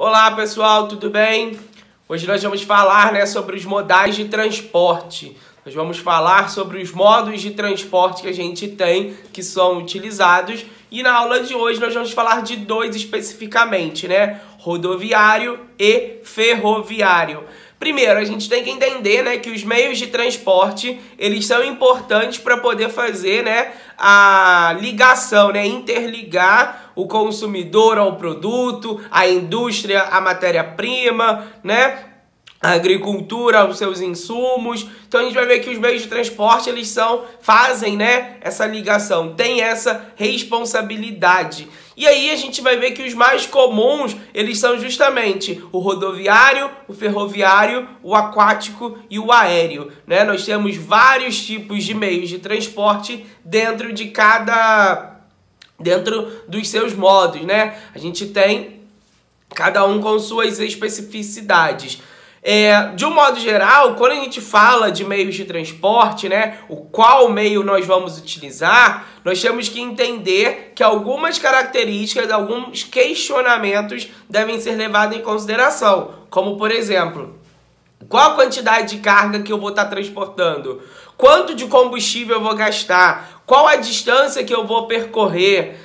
Olá pessoal, tudo bem? Hoje nós vamos falar sobre os modais de transporte. Nós vamos falar sobre os modos de transporte que a gente tem, que são utilizados. E na aula de hoje nós vamos falar de dois especificamente, rodoviário e ferroviário. Primeiro, a gente tem que entender que os meios de transporte, eles são importantes para poder fazer a ligação, interligar o consumidor ao produto, a indústria, a matéria-prima, a agricultura, os seus insumos. Então a gente vai ver que os meios de transporte, eles fazem essa ligação, tem essa responsabilidade. E aí a gente vai ver que os mais comuns, eles são justamente o rodoviário, o ferroviário, o aquático e o aéreo. Nós temos vários tipos de meios de transporte dentro dos seus modos, A gente tem cada um com suas especificidades. De um modo geral, quando a gente fala de meios de transporte, qual meio nós vamos utilizar, nós temos que entender que algumas características, alguns questionamentos devem ser levados em consideração. Como, por exemplo, qual a quantidade de carga que eu vou estar transportando? Quanto de combustível eu vou gastar? Qual a distância que eu vou percorrer?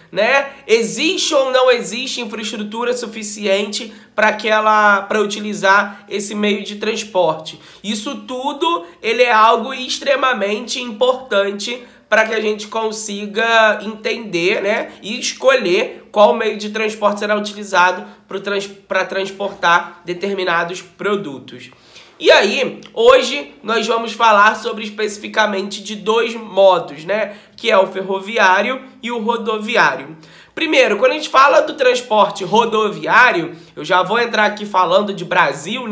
Existe ou não existe infraestrutura suficiente para utilizar esse meio de transporte? Isso tudo ele é algo extremamente importante para que a gente consiga entender e escolher qual meio de transporte será utilizado para transportar determinados produtos. E aí, hoje nós vamos falar sobre especificamente de dois modos, que é o ferroviário e o rodoviário. Primeiro, quando a gente fala do transporte rodoviário, eu já vou entrar aqui falando de Brasil,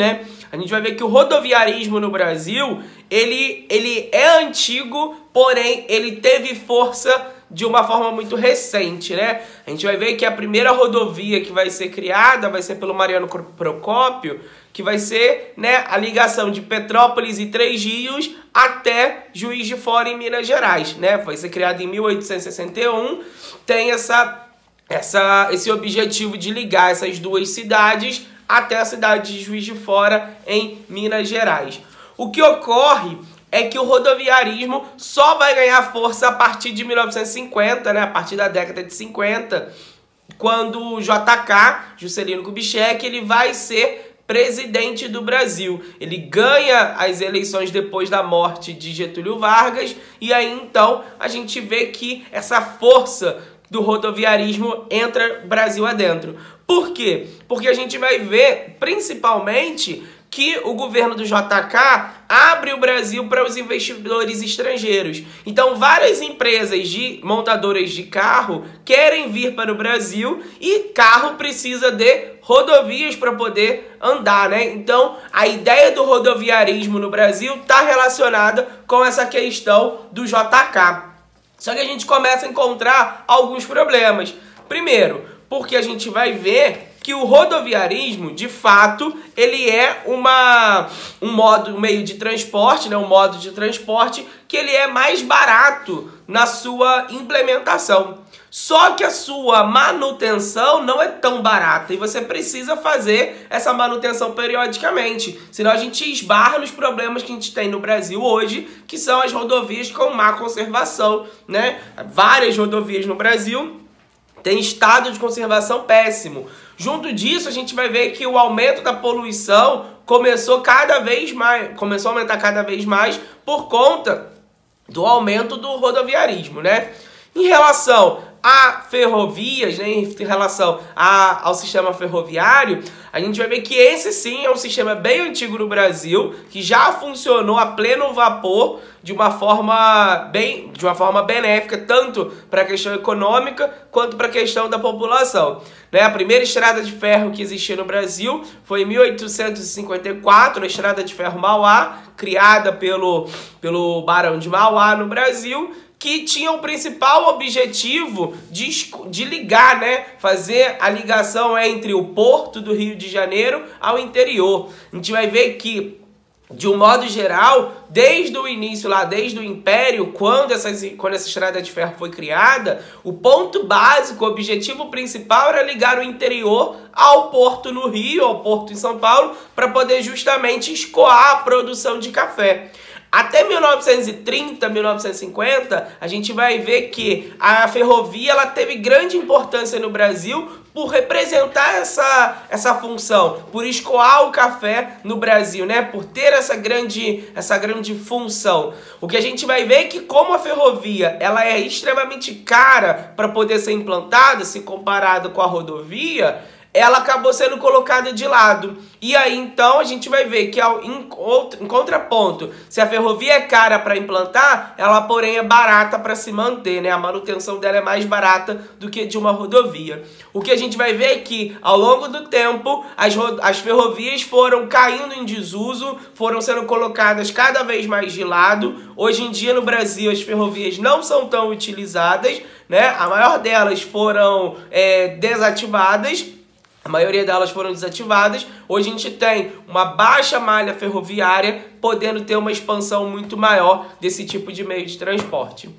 A gente vai ver que o rodoviarismo no Brasil, ele é antigo, porém ele teve força de uma forma muito recente, A gente vai ver que a primeira rodovia que vai ser criada vai ser pelo Mariano Procópio, que vai ser a ligação de Petrópolis e Três Rios até Juiz de Fora, em Minas Gerais, Vai ser criada em 1861, tem esse objetivo de ligar essas duas cidades até a cidade de Juiz de Fora, em Minas Gerais. O que ocorre é que o rodoviarismo só vai ganhar força a partir de 1950, a partir da década de 50, quando o JK, Juscelino Kubitschek, ele vai ser presidente do Brasil. Ele ganha as eleições depois da morte de Getúlio Vargas, e aí então a gente vê que essa força do rodoviarismo entra Brasil adentro. Por quê? Porque a gente vai ver, principalmente, que o governo do JK abre o Brasil para os investidores estrangeiros. Então, várias empresas montadoras de carro querem vir para o Brasil e carro precisa de rodovias para poder andar, Então, a ideia do rodoviarismo no Brasil está relacionada com essa questão do JK. Só que a gente começa a encontrar alguns problemas. Primeiro, porque a gente vai ver que o rodoviarismo, de fato, ele é um meio de transporte, um modo de transporte que ele é mais barato na sua implementação. Só que a sua manutenção não é tão barata e você precisa fazer essa manutenção periodicamente. Senão a gente esbarra nos problemas que a gente tem no Brasil hoje, que são as rodovias com má conservação, Várias rodovias no Brasil têm estado de conservação péssimo. Junto disso, a gente vai ver que o aumento da poluição começou a aumentar cada vez mais por conta do aumento do rodoviarismo, Em relação a ferrovias, em relação ao sistema ferroviário, a gente vai ver que esse sim é um sistema bem antigo no Brasil, que já funcionou a pleno vapor de uma forma benéfica, tanto para a questão econômica quanto para a questão da população. A primeira estrada de ferro que existia no Brasil foi em 1854, a estrada de ferro Mauá, criada pelo Barão de Mauá no Brasil, que tinha o principal objetivo de ligar, fazer a ligação entre o porto do Rio de Janeiro ao interior. A gente vai ver que de um modo geral, desde o início lá, desde o Império, quando essa estrada de ferro foi criada, o ponto básico, o objetivo principal era ligar o interior ao porto no Rio, ao porto em São Paulo, para poder justamente escoar a produção de café. Até 1930, 1950, a gente vai ver que a ferrovia ela teve grande importância no Brasil por representar essa função, por escoar o café no Brasil, né? Por ter essa grande função. O que a gente vai ver é que como a ferrovia ela é extremamente cara para poder ser implantada, se comparado com a rodovia, ela acabou sendo colocada de lado. E aí, então, a gente vai ver que, em contraponto, se a ferrovia é cara para implantar, ela, porém, é barata para se manter, né? A manutenção dela é mais barata do que de uma rodovia. O que a gente vai ver é que, ao longo do tempo, as ferrovias foram caindo em desuso, foram sendo colocadas cada vez mais de lado. Hoje em dia, no Brasil, as ferrovias não são tão utilizadas, né? A maior delas foram desativadas. A maioria delas foram desativadas. Hoje a gente tem uma baixa malha ferroviária, podendo ter uma expansão muito maior desse tipo de meio de transporte.